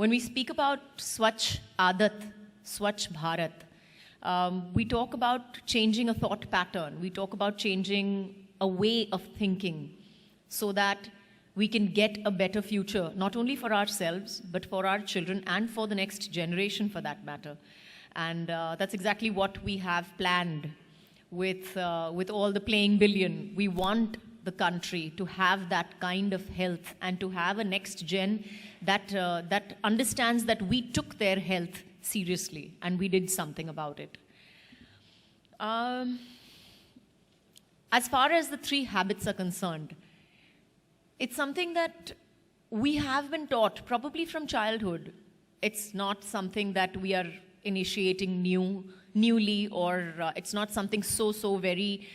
When we speak about Swachh Adat, Swachh Bharat, we talk about changing a thought pattern. We talk about changing a way of thinking so that we can get a better future, not only for ourselves, but for our children and for the next generation for that matter. And that's exactly what we have planned with all the playing billion. We want the country to have that kind of health and to have a next gen that understands that we took their health seriously and we did something about it. As far as the 3 habits are concerned, it's something that we have been taught probably from childhood. It's not something that we are initiating newly, or it's not something so very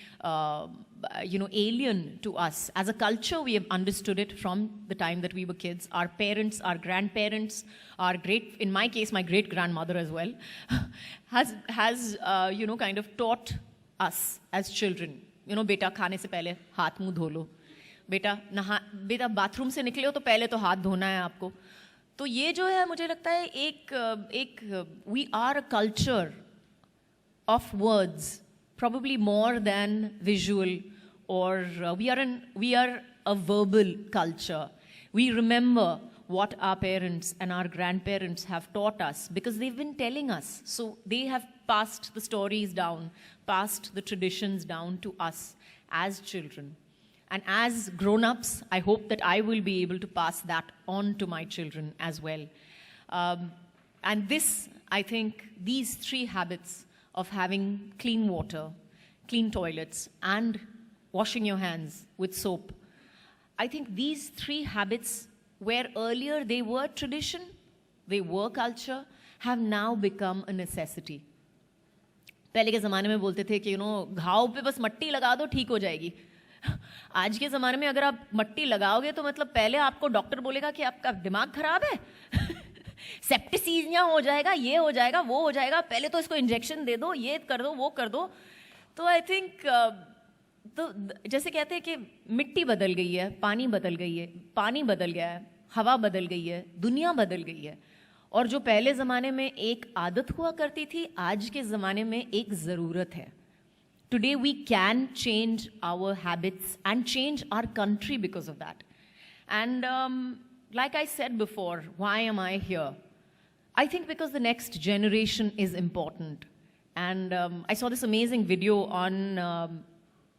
alien to us. As a culture, we have understood it from the time that we were kids. Our parents, our grandparents, in my case, my great grandmother as well, has kind of taught us as children. बेटा खाने से पहले हाथ मुंह धो लो, बेटा bathroom से निकले हो तो पहले तो हाथ धोना है आपको. तो ये जो है मुझे लगता है एक we are a culture of words, probably more than visual, or we are a verbal culture. We remember what our parents and our grandparents have taught us because they've been telling us. So they have passed the stories down, passed the traditions down to us as children. And as grown-ups, I hope that I will be able to pass that on to my children as well. And this, I think, these 3 habits of having clean water, clean toilets, and washing your hands with soap, I think these 3 habits, where earlier they were tradition, they were culture, have now become a necessity. पहले के ज़माने में बोलते थे कि घाव पे बस मट्टी लगा दो ठीक हो जाएगी. आज के ज़माने में अगर आप मट्टी लगाओगे तो मतलब पहले आपको डॉक्टर बोलेगा कि आपका दिमाग खराब है, सेप्टिसीमिया हो जाएगा, ये हो जाएगा, वो हो जाएगा, पहले तो इसको इंजेक्शन दे दो, ये कर दो, वो कर दो. तो आई थिंक तो जैसे कहते हैं कि मिट्टी बदल गई है, पानी बदल गई है, पानी बदल गया है, हवा बदल गई है, दुनिया बदल गई है. और जो पहले ज़माने में एक आदत हुआ करती थी, आज के ज़माने में एक ज़रूरत है. Today we can change our habits and change our country because of that. And like I said before, why am I here? I think because the next generation is important. And I saw this amazing video on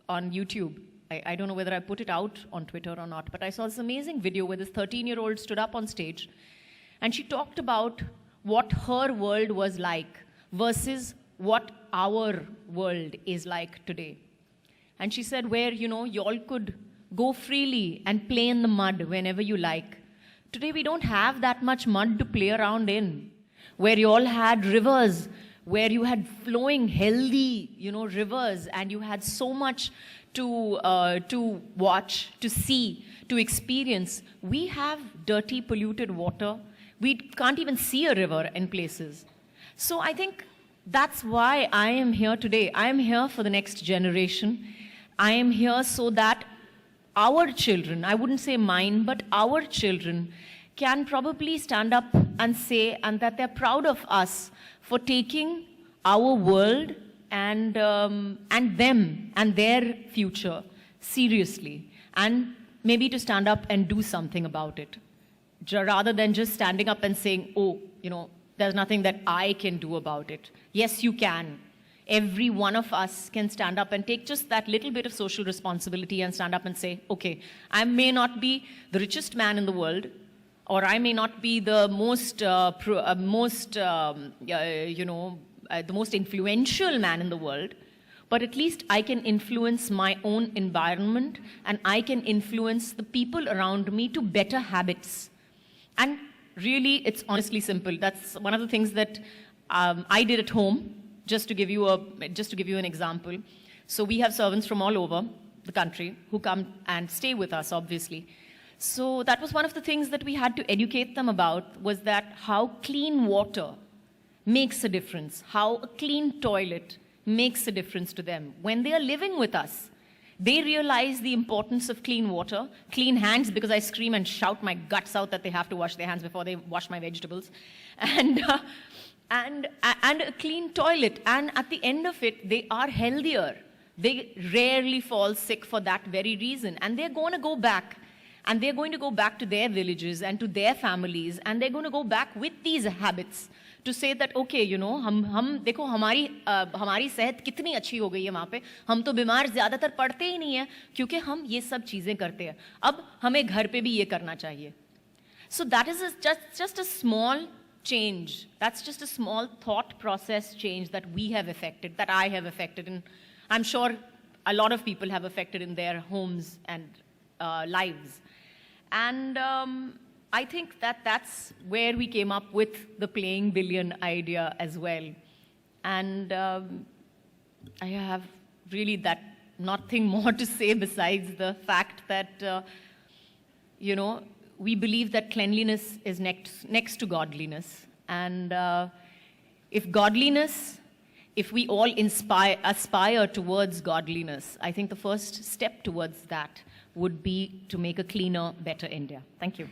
YouTube. I don't know whether I put it out on Twitter or not, but I saw this amazing video where this 13-year-old stood up on stage and she talked about what her world was like versus what our world is like today. And she said where, y'all could go freely and play in the mud whenever you like. Today we don't have that much mud to play around in. Where you all had rivers, where you had flowing, healthy, rivers, and you had so much to watch, to see, to experience. We have dirty, polluted water. We can't even see a river in places. So I think that's why I am here today. I am here for the next generation. I am here so that our children, I wouldn't say mine, but our children can probably stand up and say, and that they're proud of us for taking our world and them and their future seriously, and maybe to stand up and do something about it, rather than just standing up and saying, oh, there's nothing that I can do about it. Yes, you can. Every one of us can stand up and take just that little bit of social responsibility and stand up and say, okay, I may not be the richest man in the world, or I may not be the most influential man in the world, but at least I can influence my own environment and I can influence the people around me to better habits. And really, it's honestly simple. That's one of the things that I did at home, just to give you an example. So we have servants from all over the country who come and stay with us, obviously. So that was one of the things that we had to educate them about, was that how clean water makes a difference, how a clean toilet makes a difference to them when they are living with us. They realize the importance of clean water, clean hands, because I scream and shout my guts out that they have to wash their hands before they wash my vegetables, and a clean toilet. And at the end of it, they are healthier. They rarely fall sick for that very reason. And they're going to go back. And they're going to go back to their villages and to their families. And they're going to go back with these habits to say that, okay, you know, हम देखो हमारी सेहत कितनी अच्छी हो गई है वहाँ पे. हम तो बीमार ज़्यादातर पड़ते ही नहीं हैं क्योंकि हम ये सब चीज़ें करते हैं. अब हमें घर पे भी ये करना चाहिए. So that is just a small change. That's just a small thought process change that we have affected, that I have affected, and I'm sure a lot of people have affected in their homes and lives. And I think that that's where we came up with the playing billion idea as well. And I have really nothing more to say besides the fact that, you know, we believe that cleanliness is next to godliness. And if we all aspire towards godliness, I think the first step towards that would be to make a cleaner, better India. Thank you.